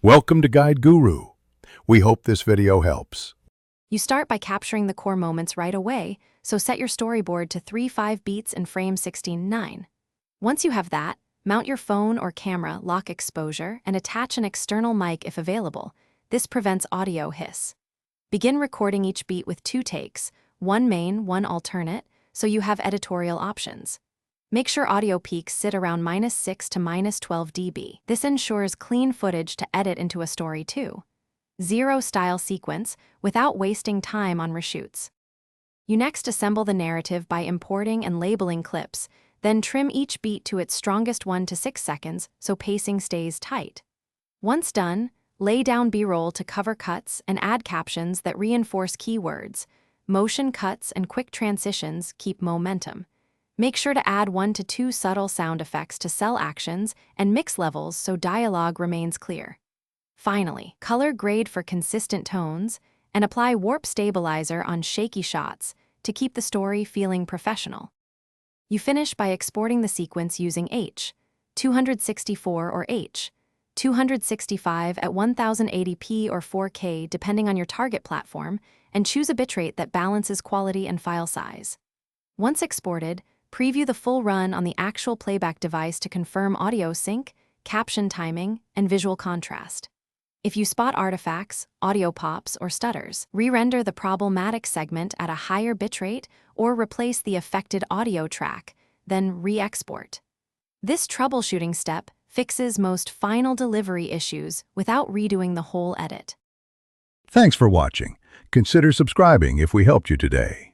Welcome to Guide Guru. We hope this video helps. You start by capturing the core moments right away, so set your storyboard to 3-5 beats and frame 16:9. Once you have that, mount your phone or camera, lock exposure, and attach an external mic if available. This prevents audio hiss. Begin recording each beat with 2 takes, one main, one alternate, so you have editorial options. Make sure audio peaks sit around -6 to -12 dB. This ensures clean footage to edit into a story too. 0 style sequence without wasting time on reshoots. You next assemble the narrative by importing and labeling clips, then trim each beat to its strongest 1 to 6 seconds so pacing stays tight. Once done, lay down B-roll to cover cuts and add captions that reinforce keywords. Motion cuts and quick transitions keep momentum. Make sure to add 1 to 2 subtle sound effects to sell actions and mix levels so dialogue remains clear. Finally, color grade for consistent tones and apply warp stabilizer on shaky shots to keep the story feeling professional. You finish by exporting the sequence using H.264 or H.265 at 1080p or 4K depending on your target platform, and choose a bitrate that balances quality and file size. Once exported, preview the full run on the actual playback device to confirm audio sync, caption timing, and visual contrast. If you spot artifacts, audio pops, or stutters, re-render the problematic segment at a higher bitrate or replace the affected audio track, then re-export. This troubleshooting step fixes most final delivery issues without redoing the whole edit. Thanks for watching. Consider subscribing if we helped you today.